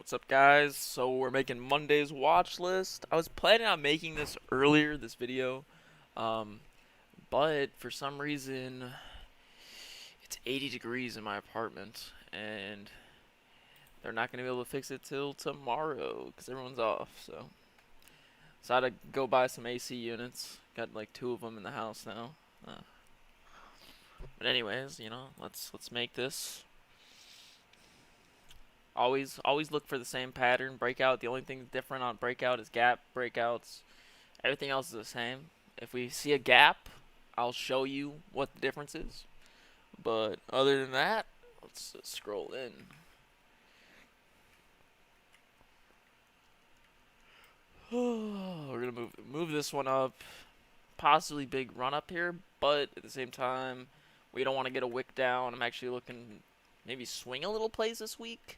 What's up, guys? So we're making Monday's watch list. I was planning on making this earlier, this video, um, but for some reason it's 80 degrees in my apartment, and they're not gonna be able to fix it till tomorrow because everyone's off. So I had to go buy some AC units. Got like two of them in the house now. But anyways, let's make this. Always look for the same pattern. Breakout. The only thing different on breakout is gap breakouts. Everything else is the same. If we see a gap, I'll show you what the difference is. But other than that, let's just scroll in. We're gonna move this one up. Possibly big run up here, but at the same time, we don't want to get a wick down. I'm actually looking maybe swing a little plays this week.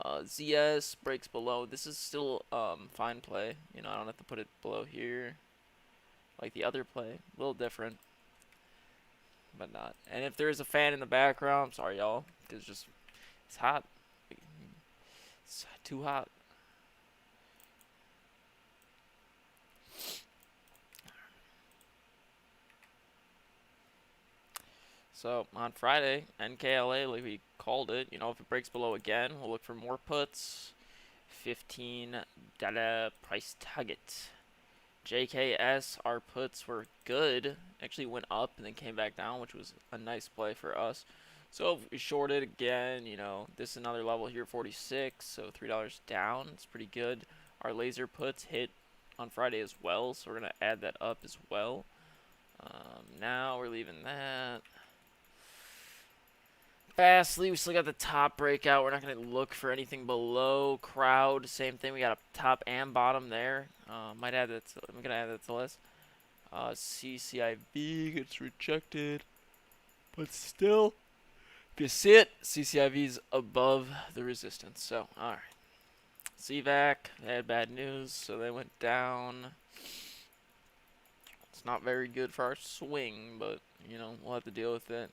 ZS breaks below. This is still fine play. I don't have to put it below here like the other play. A little different, but not. And if there's a fan in the background, I'm sorry, y'all, because it's hot. It's too hot. So on Friday, NKLA, like we called it, if it breaks below again, we'll look for more puts. $15 price target. JKS, our puts were good. Actually went up and then came back down, which was a nice play for us. So if we shorted again, this is another level here, 46, so $3 down. It's pretty good. Our laser puts hit on Friday as well, so we're going to add that up as well. Now we're leaving that. Fastly, we still got the top breakout. We're not going to look for anything below. Crowd, same thing. We got a top and bottom there. Might add that. I'm going to add that to the list. CCIV gets rejected. But still, if you see it, CCIV's above the resistance. So, alright. CVAC, they had bad news, so they went down. It's not very good for our swing, but, we'll have to deal with it.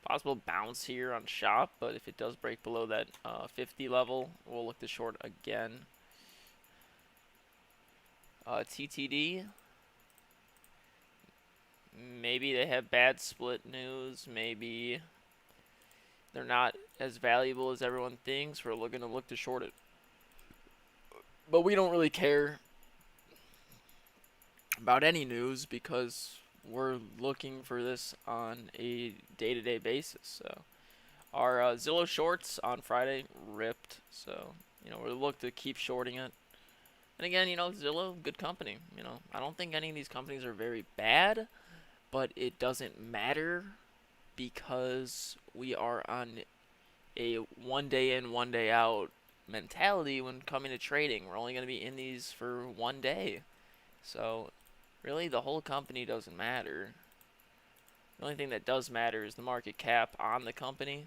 Possible bounce here on shop, but if it does break below that 50 level, we'll look to short again. TTD, maybe they have bad split news. Maybe they're not as valuable as everyone thinks. We're looking to look to short it, but we don't really care about any news because we're looking for this on a day-to-day basis. So our Zillow shorts on Friday ripped, so we'll look to keep shorting it. And again, Zillow, good company. I don't think any of these companies are very bad, but it doesn't matter because we are on a one day in, one day out mentality when coming to trading. We're only going to be in these for one day, so really, the whole company doesn't matter. The only thing that does matter is the market cap on the company.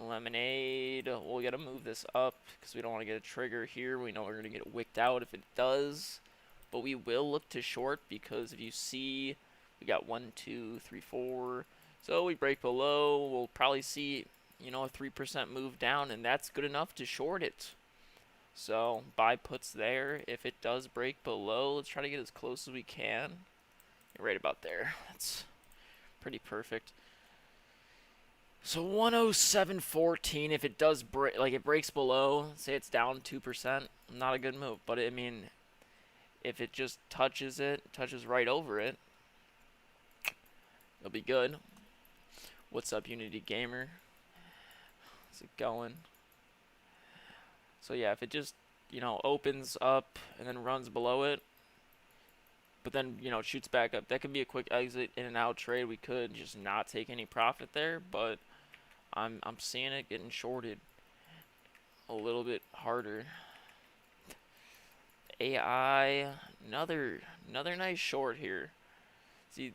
Lemonade, we'll get to move this up because we don't want to get a trigger here. We know we're going to get wicked out if it does. But we will look to short because if you see, we got 1, 2, 3, 4. So we break below, we'll probably see, a 3% move down, and that's good enough to short it. So, buy puts there. If it does break below, let's try to get as close as we can. Right about there. That's pretty perfect. So, 107.14. If it does break, like it breaks below, say it's down 2%, not a good move. But, I mean, if it just touches right over it, it'll be good. What's up, Unity Gamer? How's it going? So yeah, if it just, opens up and then runs below it, but then, shoots back up, that could be a quick exit in and out trade. We could just not take any profit there, but I'm seeing it getting shorted a little bit harder. AI, another nice short here. See,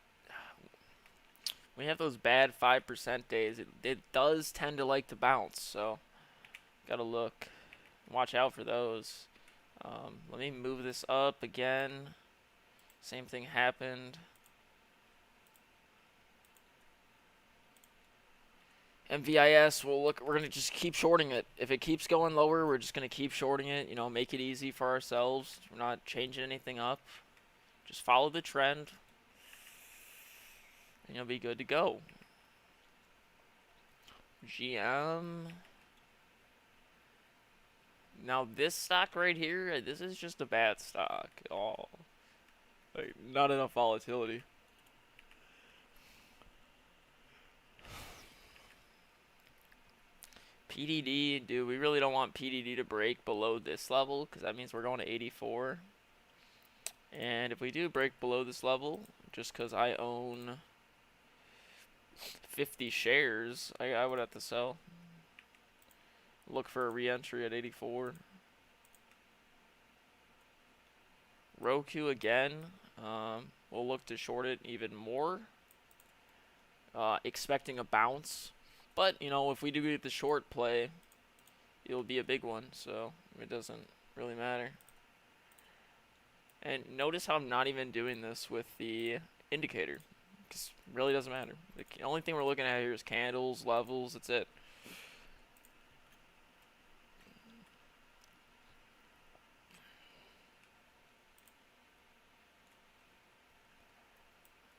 we have those bad 5% days. It does tend to like to bounce, so gotta look. Watch out for those. Let me move this up again. Same thing happened. MVIS, we're gonna just keep shorting it. If it keeps going lower, we're just gonna keep shorting it. You know, make it easy for ourselves. We're not changing anything up. Just follow the trend, and you'll be good to go. GM. Now this stock right here, this is just a bad stock. Oh, like not enough volatility. PDD, dude, we really don't want PDD to break below this level because that means we're going to 84. And if we do break below this level, just because I own 50 shares, I would have to sell. Look for a re-entry at 84. Roku again. We'll look to short it even more. Expecting a bounce. But, you know, if we do get the short play, it'll be a big one, so it doesn't really matter. And notice how I'm not even doing this with the indicator, because it really doesn't matter. The only thing we're looking at here is candles, levels, that's it.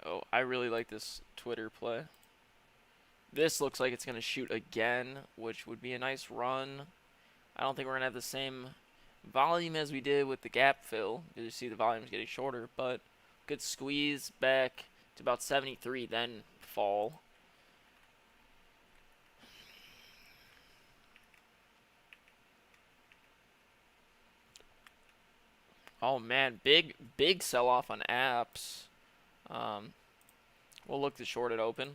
Oh, I really like this Twitter play. This looks like it's going to shoot again, which would be a nice run. I don't think we're going to have the same volume as we did with the gap fill. You see the volume's getting shorter, but good squeeze back to about 73, then fall. Oh man, big sell off on apps. We'll look to short it open.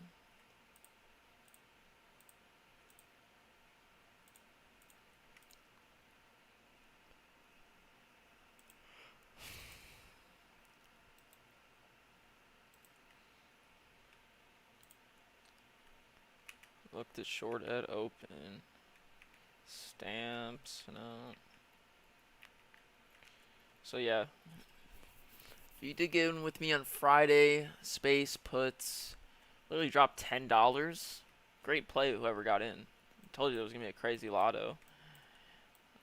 Look to short at open. Stamps, no. So yeah, you did get in with me on Friday. Space puts literally dropped $10. Great play, whoever got in. I told you it was gonna be a crazy lotto.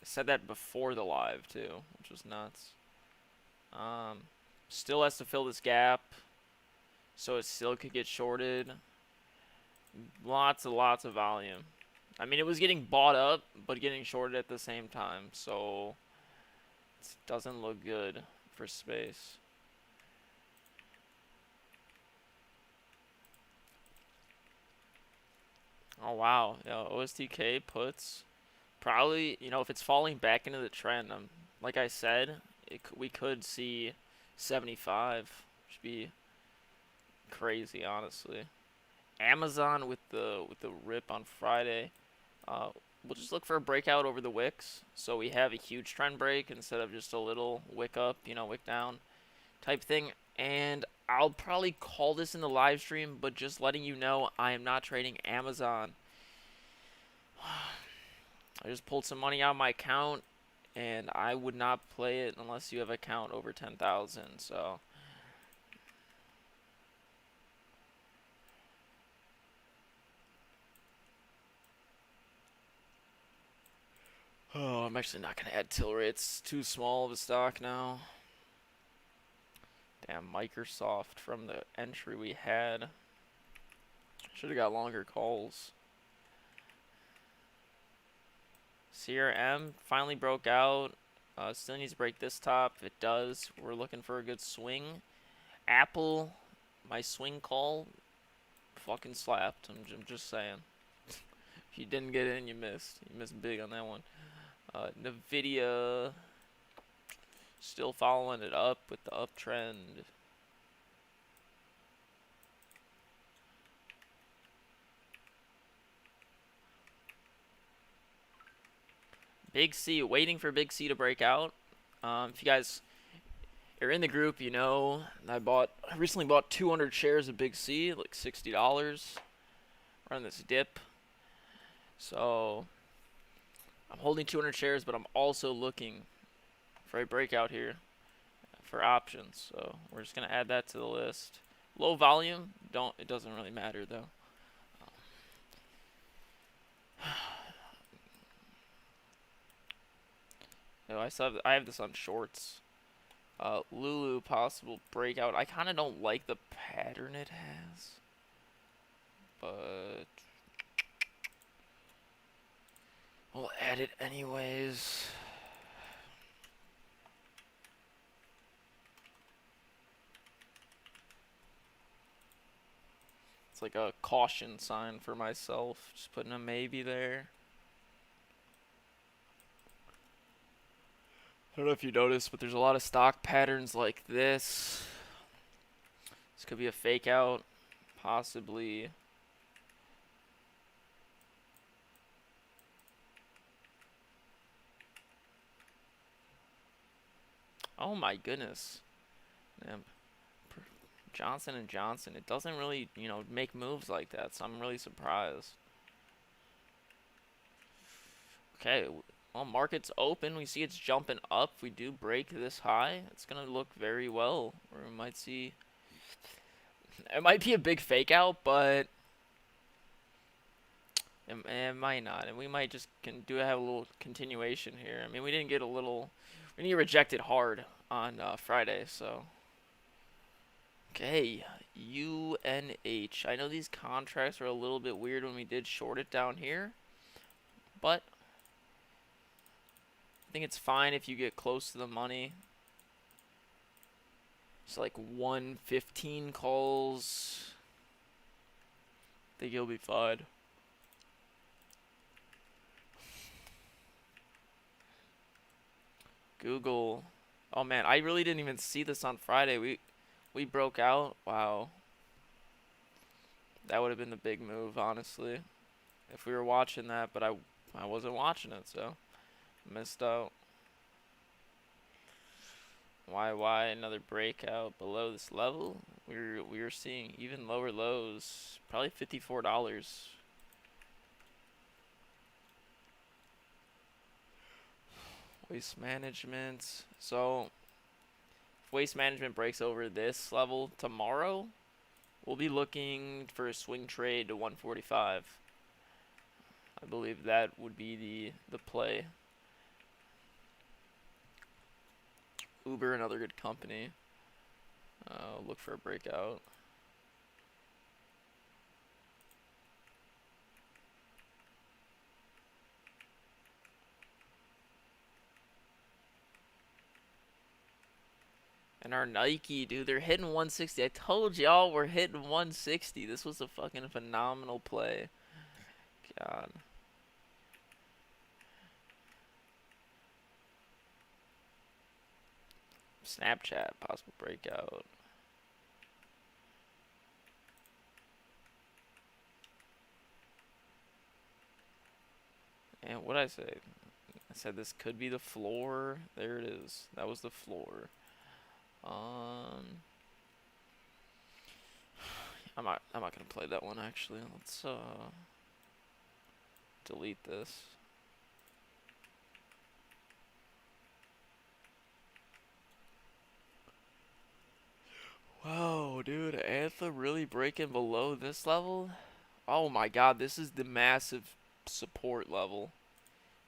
I said that before the live too, which was nuts. Still has to fill this gap, so it still could get shorted. Lots of volume. I mean, it was getting bought up, but getting shorted at the same time, so it doesn't look good for space. Oh wow, yeah, OSTK puts probably, you know, if it's falling back into the trend, like I said, we could see 75, which would be crazy, honestly. Amazon with the rip on Friday. We'll just look for a breakout over the wicks, so we have a huge trend break instead of just a little wick up, you know, wick down type thing. And I'll probably call this in the live stream, but just letting you know I am not trading Amazon. I just pulled some money out of my account, and I would not play it unless you have an account over 10,000. So oh, I'm actually not going to add Tilray. It's too small of a stock now. Damn, Microsoft from the entry we had. Should have got longer calls. CRM finally broke out. Still needs to break this top. If it does, we're looking for a good swing. Apple, my swing call, fucking slapped. I'm just saying. If you didn't get in, you missed. You missed big on that one. Nvidia, still following it up with the uptrend. Big C, waiting for Big C to break out. If you guys are in the group, you know I recently bought 200 shares of Big C, like $60. We're on this dip, so I'm holding 200 shares, but I'm also looking for a breakout here for options. So we're just gonna add that to the list. Low volume, it doesn't really matter though. No, I have this on shorts. Lulu possible breakout. I kind of don't like the pattern it has, but we'll add it anyways. It's like a caution sign for myself. Just putting a maybe there. I don't know if you noticed, but there's a lot of stock patterns like this. This could be a fake out, possibly. Oh my goodness. Man, Johnson and Johnson, it doesn't really, make moves like that, so I'm really surprised. Okay, well, market's open. We see it's jumping up. If we do break this high, it's going to look very well. Or we might see... It might be a big fake out, but... It might not. And we might just have a little continuation here. I mean, we didn't get a little... We didn't get rejected hard on Friday, so... Okay, UNH. I know these contracts are a little bit weird when we did short it down here, but I think it's fine if you get close to the money. It's like 115 calls. I think you'll be fine. Google. Oh man, I really didn't even see this on Friday. We broke out. Wow. That would have been the big move, honestly. If we were watching that, but I wasn't watching it, so missed out. Why another breakout below this level? We're seeing even lower lows. Probably $54. Waste management. So if waste management breaks over this level tomorrow, we'll be looking for a swing trade to 145. I believe that would be the play. Uber, another good company. Look for a breakout. And our Nike, dude, they're hitting 160. I told y'all we're hitting 160. This was a fucking phenomenal play. God. Snapchat, possible breakout. And what did I say? I said this could be the floor. There it is. That was the floor. I'm not gonna play that one actually. Let's delete this. Whoa, dude, Anthem really breaking below this level? Oh my god, this is the massive support level.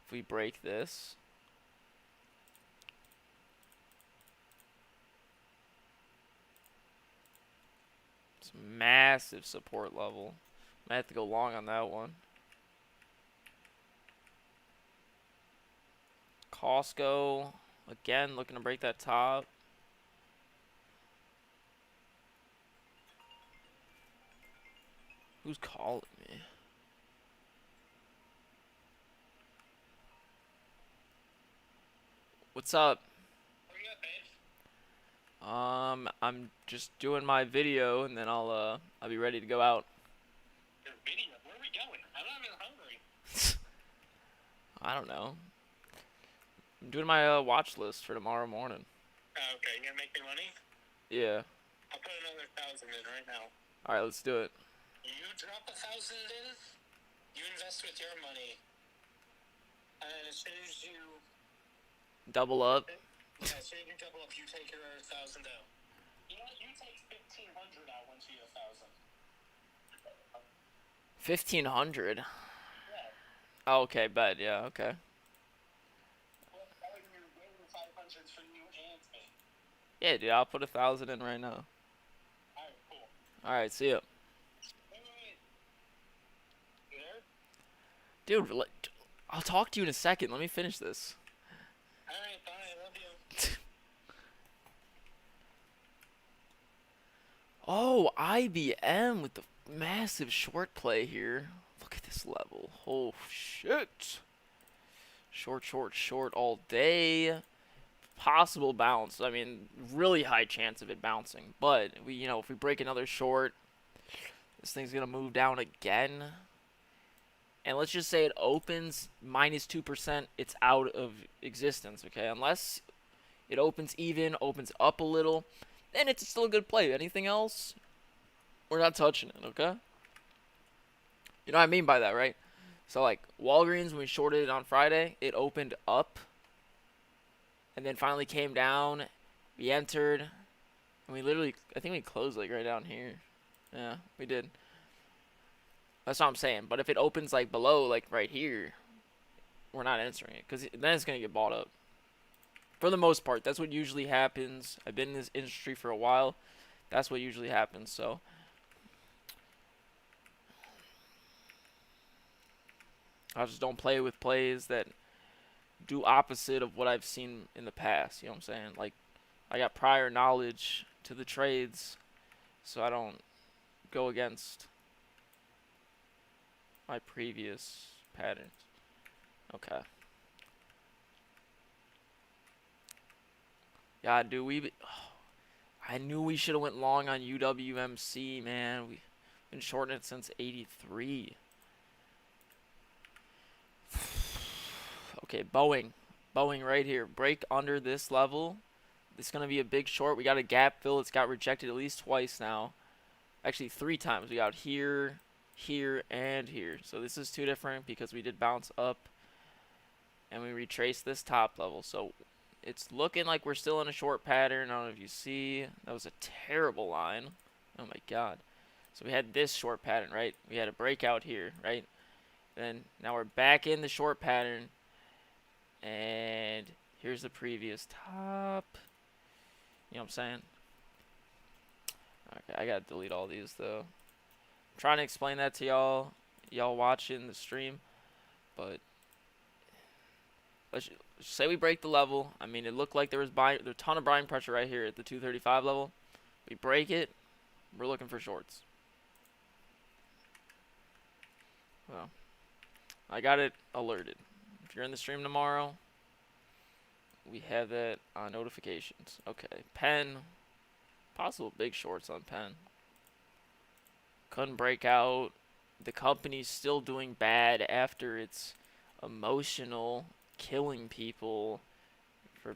If we break this. It's massive support level. Might have to go long on that one. Costco, again, looking to break that top. Who's calling me? What's up? Where you at, babe? I'm just doing my video and then I'll be ready to go out. Your video? Where are we going? I'm not even hungry. I don't know. I'm doing my watch list for tomorrow morning. Oh, okay, you gonna make me money? Yeah. I'll put another 1,000 in right now. Alright, let's do it. You drop 1,000 in, you invest with your money, and as soon as you Double up. yeah, as soon as you double up, you take your 1,000 out. You know what? You take 1,500 out once you get 1,000. 1,500. Yeah. Oh, okay, bet. Yeah, okay. Well, that way you're waiting 500s for you and me. Yeah, dude, I'll put 1,000 in right now. Alright, cool. All right, see ya. Wait, wait, wait. You there? Dude, I'll talk to you in a second. Let me finish this. Alright, bye. I love you. Oh, IBM with the massive short play here. Look at this level. Oh, shit. Short, short, short all day. Possible bounce. I mean, really high chance of it bouncing. But, if we break another short, this thing's going to move down again. And let's just say it opens minus 2%, it's out of existence, okay? Unless it opens even, opens up a little, then it's still a good play. Anything else, we're not touching it, okay? You know what I mean by that, right? So, like, Walgreens, when we shorted it on Friday, it opened up and then finally came down. We entered, and we literally, I think we closed, like, right down here. Yeah, we did. That's what I'm saying. But if it opens, like, below, like, right here, we're not entering it because then it's going to get bought up. For the most part, that's what usually happens. I've been in this industry for a while. That's what usually happens. So I just don't play with plays that do opposite of what I've seen in the past. You know what I'm saying? Like, I got prior knowledge to the trades, so I don't go against my previous patterns. Okay. Yeah, dude, I knew we should have went long on UWMC, man. We've been shorting it since 83. Okay, Boeing. Boeing right here. Break under this level. It's going to be a big short. We got a gap fill. It's got rejected at least twice now. Actually, 3 times. We got here, here, and here. So this is 2 different because we did bounce up. And we retraced this top level. So it's looking like we're still in a short pattern. I don't know if you see. That was a terrible line. Oh my god. So we had this short pattern, right? We had a breakout here, right? Then now we're back in the short pattern. And here's the previous top. You know what I'm saying? Okay, I gotta delete all these though. I'm trying to explain that to y'all watching the stream, but let's say we break the level. I mean, it looked like there was a ton of buying pressure right here at the 235 level. We break it, we're looking for shorts. Well, I got it alerted. If you're in the stream tomorrow, we have that on notifications. Okay, pen. Possible big shorts on pen. Couldn't break out. The company's still doing bad after its emotional killing people for,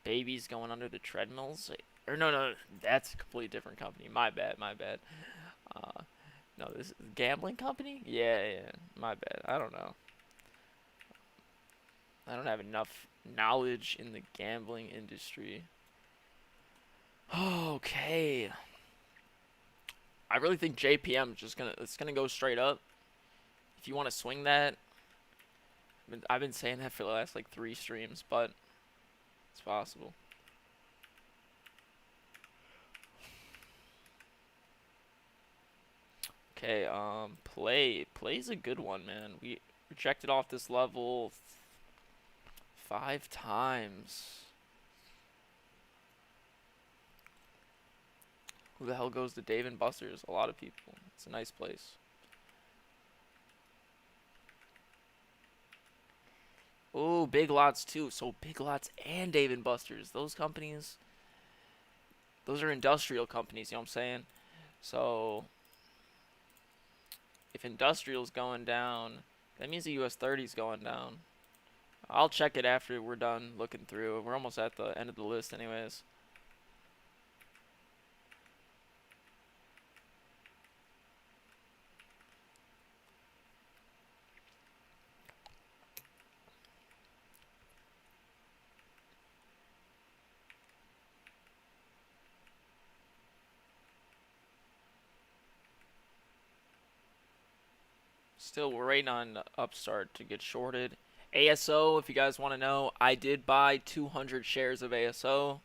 babies going under the treadmills. Or no, that's a completely different company. My bad. No, this is a gambling company? Yeah, my bad. I don't know. I don't have enough knowledge in the gambling industry. Okay. I really think JPM is just gonna go straight up. If you want to swing that, I've been saying that for the last like 3 streams, but it's possible. Okay, play's a good one, man. We rejected off this level 5 times. Who the hell goes to Dave and Buster's? A lot of people. It's a nice place. Oh, Big Lots too. So Big Lots and Dave and Buster's. Those companies, those are industrial companies, you know what I'm saying? So if industrial's going down, that means the US 30 is going down. I'll check it after we're done looking through. We're almost at the end of the list anyways. Still, we're waiting on Upstart to get shorted. ASO, if you guys want to know, I did buy 200 shares of ASO.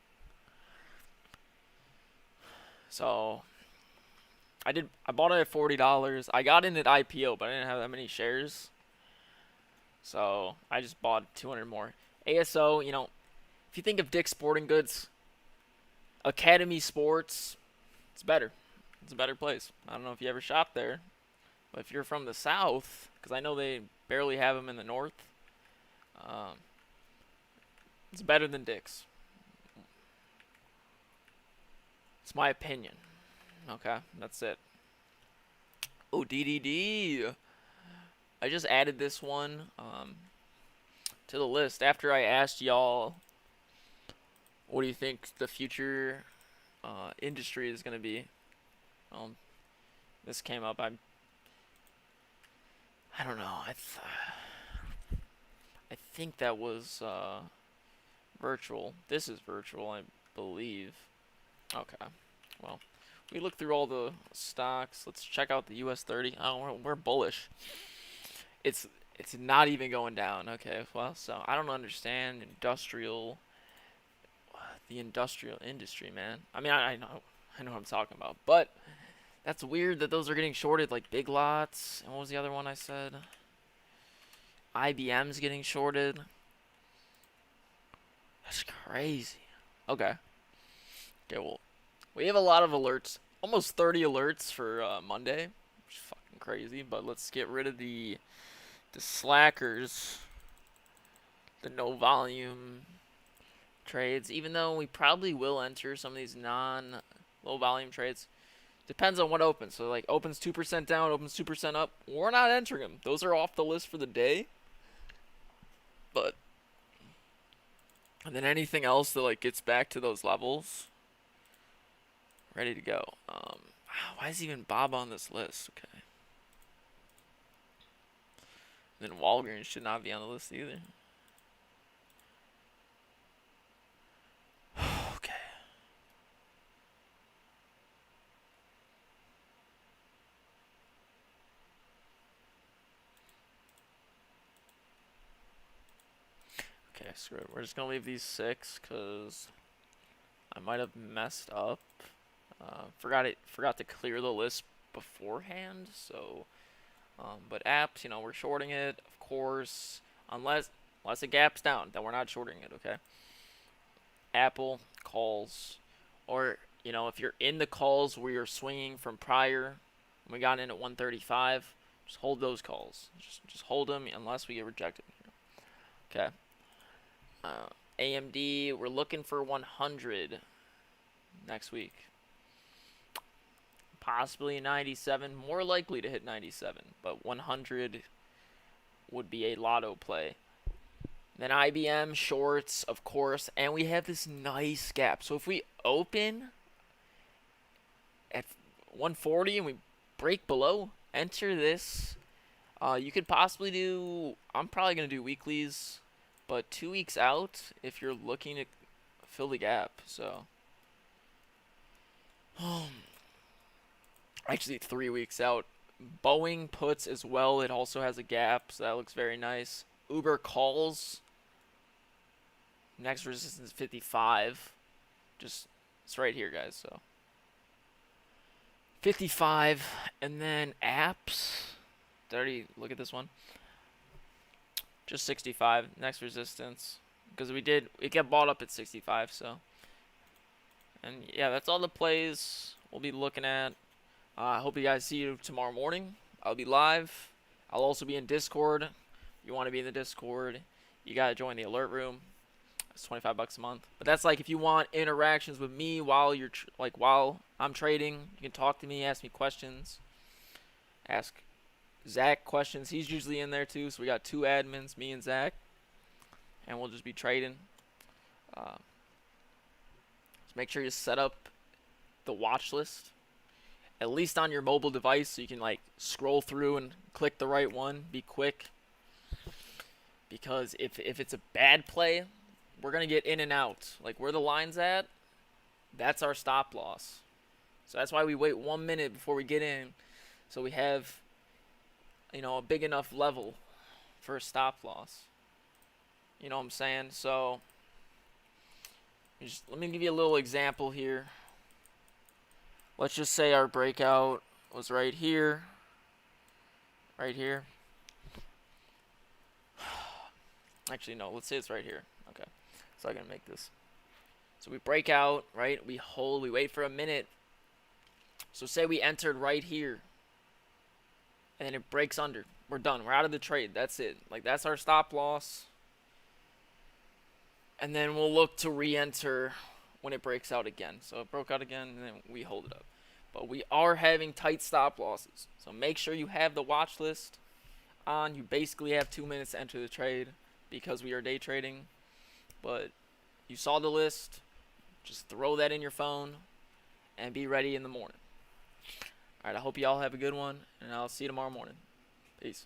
So I bought it at $40. I got in at IPO, but I didn't have that many shares. So I just bought 200 more. ASO, if you think of Dick's Sporting Goods, Academy Sports, it's better. It's a better place. I don't know if you ever shopped there, but if you're from the South, because I know they barely have them in the North, um, it's better than Dick's. It's my opinion. Okay, that's it. Oh, DDD. I just added this one to the list after I asked y'all, what do you think the future industry is going to be? This came up. I don't know. I think that was virtual. This is virtual, I believe. Okay. Well, we look through all the stocks. Let's check out the US 30. Oh, we're bullish. It's not even going down. Okay. Well, so I don't understand the industrial industry, man. I mean, I know what I'm talking about, but that's weird that those are getting shorted, like Big Lots. And what was the other one I said? IBM's getting shorted. That's crazy. Okay. Okay, well, we have a lot of alerts. Almost 30 alerts for Monday. Which is fucking crazy, but let's get rid of the slackers. The no volume trades. Even though we probably will enter some of these non-low volume trades. Depends on what opens. So, like, opens 2% down, opens 2% up. We're not entering them. Those are off the list for the day. But, and then anything else that, like, gets back to those levels, ready to go. Why is even Bob on this list? Okay. Then Walgreens should not be on the list either. Okay. Okay, screw it. We're just gonna leave these 6 because I might have messed up. Forgot to clear the list beforehand. So, but apps, we're shorting it, of course, unless it gaps down, then we're not shorting it. Okay. Apple calls, or if you're in the calls where you're swinging from prior, and we got in at 135, just hold those calls. Just hold them unless we get rejected. Okay. AMD, we're looking for 100 next week. Possibly 97, more likely to hit 97, but 100 would be a lotto play. Then IBM shorts, of course, and we have this nice gap. So if we open at 140 and we break below, enter this. You could possibly do, I'm probably going to do weeklies, but 2 weeks out if you're looking to fill the gap. So, actually 3 weeks out. Boeing puts as well. It also has a gap, so that looks very nice. Uber calls. Next resistance 55. It's right here, guys. So 55, and then apps. Did I already look at this one? Just 65. Next resistance, because it got bought up at 65. So, and yeah, that's all the plays we'll be looking at. I hope you guys see you tomorrow morning. I'll be live. I'll also be in Discord. If you want to be in the Discord, you gotta join the alert room. It's $25 a month. But that's like if you want interactions with me while while I'm trading. You can talk to me, ask me questions, ask Zach questions. He's usually in there too. So we got 2 admins, me and Zach, and we'll just be trading. Just make sure you set up the watch list, at least on your mobile device, so you can like scroll through and click the right one. Be quick, because if it's a bad play, we're gonna get in and out. Like where the line's at, that's our stop loss. So that's why we wait 1 minute before we get in, so we have a big enough level for a stop loss. You know what I'm saying? So let me give you a little example here. Let's just say our breakout was right here. Right here. Actually, no. Let's say it's right here. Okay. So I'm going to make this. So we break out, right? We hold. We wait for a minute. So say we entered right here. And then it breaks under. We're done. We're out of the trade. That's it. Like, that's our stop loss. And then we'll look to re-enter when it breaks out again. So it broke out again, and then we hold it up. But we are having tight stop losses. So make sure you have the watch list on. You basically have 2 minutes to enter the trade because we are day trading. But you saw the list. Just throw that in your phone and be ready in the morning. All right, I hope you all have a good one, and I'll see you tomorrow morning. Peace.